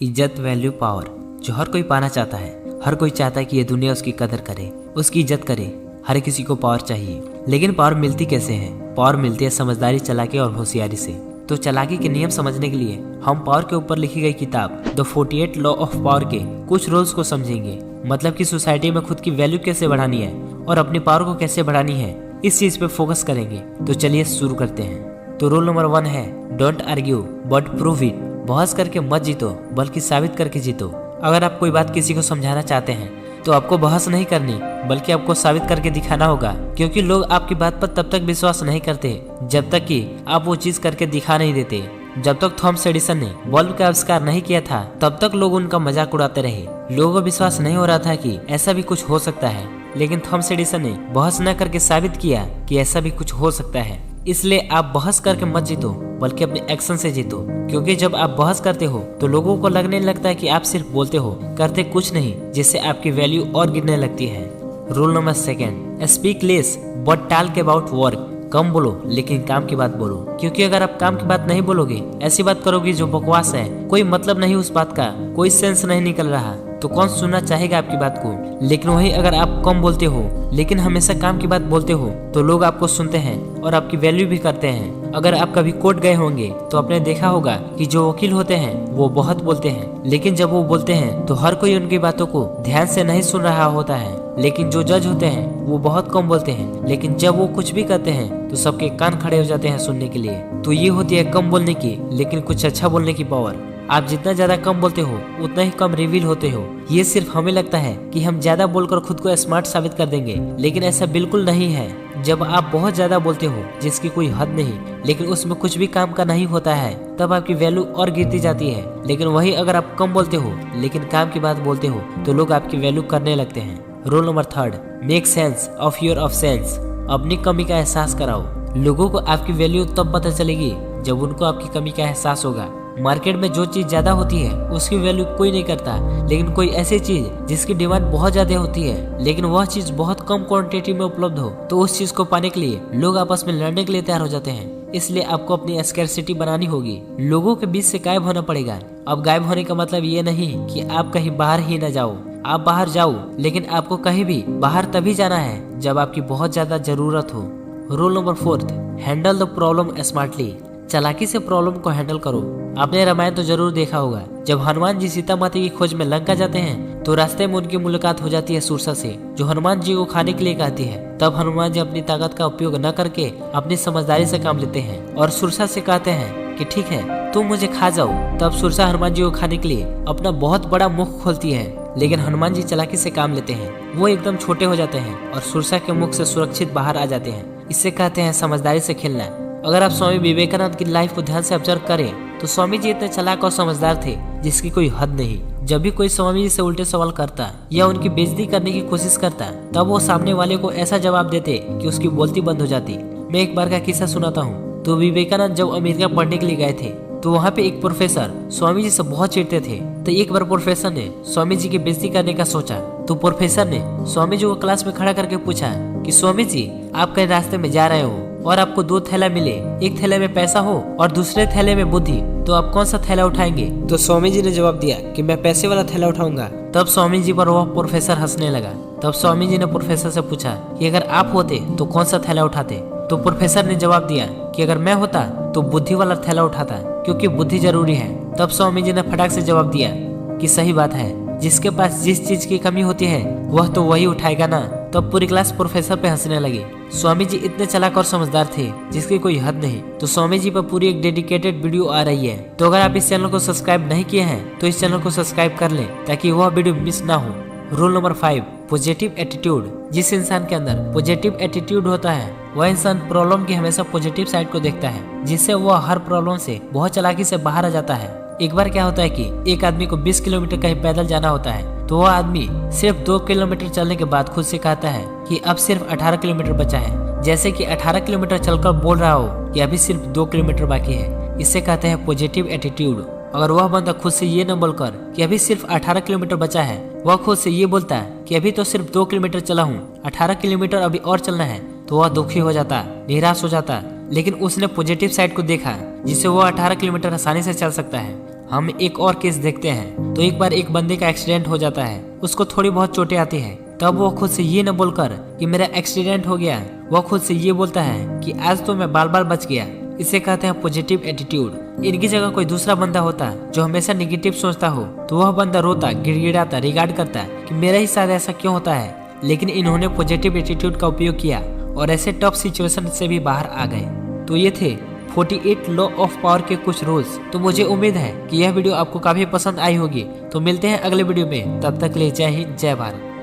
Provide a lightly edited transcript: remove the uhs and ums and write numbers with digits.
इज्जत, value, power जो हर कोई पाना चाहता है। हर कोई चाहता है कि ये दुनिया उसकी कदर करे, उसकी इज्जत करे। हर किसी को पावर चाहिए, लेकिन पावर मिलती कैसे है? पावर मिलती है समझदारी, चालाकी और होशियारी से। तो चालाकी के नियम समझने के लिए हम पावर के ऊपर लिखी गई किताब द 48 लॉ ऑफ पावर के कुछ रूल्स को समझेंगे। मतलब कि सोसाइटी में खुद की वैल्यू कैसे बढ़ानी है और अपनी पावर को कैसे बढ़ानी है, इस चीज पे फोकस करेंगे। तो चलिए शुरू करते हैं। तो रूल नंबर 1 है don't argue but prove it. बहस करके मत जीतो, बल्कि साबित करके जीतो। अगर आप कोई बात किसी को समझाना चाहते हैं तो आपको बहस नहीं करनी, बल्कि आपको साबित करके दिखाना होगा। क्योंकि लोग आपकी बात पर तब तक विश्वास नहीं करते जब तक कि आप वो चीज करके दिखा नहीं देते। जब तक थॉमस एडिसन ने बल्ब का आविष्कार नहीं किया था, तब तक लोग उनका मजाक उड़ाते रहे। लोगों को विश्वास नहीं हो रहा था कि ऐसा भी कुछ हो सकता है, लेकिन थॉमस एडिसन ने बहस न करके साबित किया कि ऐसा भी कुछ हो सकता है। इसलिए आप बहस करके मत जीतो, बल्कि अपने एक्शन से जीतो। क्योंकि जब आप बहस करते हो तो लोगों को लगने लगता है कि आप सिर्फ बोलते हो, करते कुछ नहीं, जिससे आपकी वैल्यू और गिरने लगती है। Rule number 2, speak less but talk about work. कम बोलो, लेकिन काम की बात बोलो। क्योंकि अगर आप काम की बात नहीं बोलोगे, ऐसी बात करोगे जो बकवास है, कोई मतलब नहीं उस बात का, कोई सेंस नहीं निकल रहा, तो कौन सुनना चाहेगा आपकी बात को। लेकिन वही अगर आप कम बोलते हो लेकिन हमेशा काम की बात बोलते हो, तो लोग आपको सुनते हैं और आपकी वैल्यू भी करते हैं। अगर आप कभी कोर्ट गए होंगे तो आपने देखा होगा कि जो वकील होते हैं वो बहुत बोलते हैं, लेकिन जब वो बोलते हैं तो हर कोई उनकी बातों को ध्यान से नहीं सुन रहा होता है। लेकिन जो जज होते हैं वो बहुत कम बोलते हैं, लेकिन जब वो कुछ भी कहते हैं तो सबके कान खड़े हो जाते हैं सुनने के लिए। तो ये होती है कम बोलने की लेकिन कुछ अच्छा बोलने की पावर। आप जितना ज्यादा कम बोलते हो उतना ही कम रिवील होते हो। ये सिर्फ हमें लगता है कि हम ज्यादा बोलकर खुद को स्मार्ट साबित कर देंगे, लेकिन ऐसा बिल्कुल नहीं है। जब आप बहुत ज्यादा बोलते हो जिसकी कोई हद नहीं, लेकिन उसमें कुछ भी काम का नहीं होता है, तब आपकी वैल्यू और गिरती जाती है। लेकिन वही अगर आप कम बोलते हो लेकिन काम की बात बोलते हो, तो लोग आपकी वैल्यू करने लगते हैं। Rule number 3, make sense of your absence. अपनी कमी का एहसास कराओ। लोगों को आपकी वैल्यू तब पता चलेगी जब उनको आपकी कमी का एहसास होगा। मार्केट में जो चीज ज्यादा होती है उसकी वैल्यू कोई नहीं करता, लेकिन कोई ऐसी चीज जिसकी डिमांड बहुत ज्यादा होती है लेकिन वह चीज बहुत कम क्वांटिटी में उपलब्ध हो, तो उस चीज को पाने के लिए लोग आपस में लड़ने के लिए तैयार हो जाते हैं। इसलिए आपको अपनी स्कैरसिटी बनानी होगी, लोगों के बीच से गायब होना पड़ेगा। अब गायब होने का मतलब ये नहीं कि आप कहीं बाहर ही न जाओ, आप बाहर जाओ, लेकिन आपको कहीं भी बाहर तभी जाना है जब आपकी बहुत ज्यादा जरूरत हो। Rule number 4, handle the problem smartly. चालाकी से प्रॉब्लम को हैंडल करो। आपने रामायण तो जरूर देखा होगा, जब हनुमान जी सीता माता की खोज में लंका जाते हैं तो रास्ते में उनकी मुलाकात हो जाती है सुरसा से, जो हनुमान जी को खाने के लिए कहती है। तब हनुमान जी अपनी ताकत का उपयोग न करके अपनी समझदारी से काम लेते हैं और सुरसा से कहते हैं कि ठीक है तुम मुझे खा जाओ। तब सुरसा हनुमान जी को खाने के लिए अपना बहुत बड़ा मुख खोलती है, लेकिन हनुमान जी चालाकी से काम लेते हैं। वो एकदम छोटे हो जाते हैं और सुरसा के मुख से सुरक्षित बाहर आ जाते हैं। इससे कहते हैं समझदारी से खेलना। अगर आप स्वामी विवेकानंद की लाइफ को ध्यान से ऑब्जर्व करें तो स्वामी जी इतने चालाक और समझदार थे जिसकी कोई हद नहीं। जब भी कोई स्वामी जी से उल्टे सवाल करता या उनकी बेइज्जती करने की कोशिश करता, तब वो सामने वाले को ऐसा जवाब देते कि उसकी बोलती बंद हो जाती। मैं एक बार का किस्सा सुनाता हूँ। तो विवेकानंद जब अमेरिका पढ़ने के लिए गए थे तो वहाँ पे एक प्रोफेसर स्वामी जी से बहुत चिढ़ते थे। तो एक बार प्रोफेसर ने स्वामी जी की बेइज्जती करने का सोचा, तो प्रोफेसर ने स्वामी जी को क्लास में खड़ा करके पूछा कि स्वामी जी आप कहीं रास्ते में जा रहे हो और आपको 2 थैला मिले, एक थैले में पैसा हो और दूसरे थैले में बुद्धि, तो आप कौन सा थैला उठाएंगे? तो स्वामी जी ने जवाब दिया कि मैं पैसे वाला थैला उठाऊंगा। तब स्वामी जी पर वह प्रोफेसर हंसने लगा। तब स्वामी जी ने प्रोफेसर से पूछा कि अगर आप होते तो कौन सा थैला उठाते? तो प्रोफेसर ने जवाब दिया कि अगर मैं होता तो बुद्धि वाला थैला उठाता, क्योंकि बुद्धि जरूरी है। तब स्वामी जी ने फटाक से जवाब दिया कि सही बात है, जिसके पास जिस चीज की कमी होती है वह तो वही उठाएगा ना। तब पूरी क्लास प्रोफेसर पे हंसने लगी। स्वामी जी इतने चालाक और समझदार थे जिसकी कोई हद नहीं। तो स्वामी जी पर पूरी एक डेडिकेटेड वीडियो आ रही है। तो अगर आप इस चैनल को सब्सक्राइब नहीं किए हैं तो इस चैनल को सब्सक्राइब कर लें ताकि वह वीडियो मिस ना हो। Rule number 5, positive attitude. जिस इंसान के अंदर पॉजिटिव एटीट्यूड होता है वह इंसान प्रॉब्लम की हमेशा पॉजिटिव साइड को देखता है, जिससे वह हर प्रॉब्लम से बहुत चालाकी से बाहर आ जाता है। एक बार क्या होता है कि एक आदमी को 20 किलोमीटर कहीं पैदल जाना होता है, तो वह आदमी सिर्फ 2 किलोमीटर चलने के बाद खुद से कहता है कि अब सिर्फ 18 किलोमीटर बचा है, जैसे कि 18 किलोमीटर चलकर बोल रहा हो कि अभी सिर्फ 2 किलोमीटर बाकी है। इससे कहते हैं पॉजिटिव एटीट्यूड। अगर वह बंदा खुद से ये न बोलकर कि अभी सिर्फ 18 किलोमीटर बचा है, वह खुद से ये बोलता है कि अभी तो सिर्फ 2 किलोमीटर चला हूँ, 18 किलोमीटर अभी और चलना है, तो वह दुखी हो जाता, निराश हो जाता। लेकिन उसने पॉजिटिव साइड को देखा जिससे वो 18 किलोमीटर आसानी से चल सकता है। हम एक और केस देखते हैं। तो एक बार एक बंदे का एक्सीडेंट हो जाता है, उसको थोड़ी बहुत चोटें आती है। तब वो खुद से ये न बोलकर कि मेरा एक्सीडेंट हो गया, वो खुद से ये बोलता है कि आज तो मैं बाल बाल बच गया। इसे कहते हैं पॉजिटिव एटीट्यूड। इनकी जगह कोई दूसरा बंदा होता जो हमेशा निगेटिव सोचता हो तो वह बंदा रोता, गिड़गिड़ाता, रिगार्ड करता कि मेरा ही साथ ऐसा क्यों होता है। लेकिन इन्होंने पॉजिटिव एटीट्यूड का उपयोग किया और ऐसे टफ सिचुएशन से भी बाहर आ गए। तो ये थे 48 लॉ ऑफ पावर के कुछ रूल्स। तो मुझे उम्मीद है कि यह वीडियो आपको काफी पसंद आई होगी। तो मिलते हैं अगले वीडियो में, तब तक के लिए जय हिंद, जय भारत।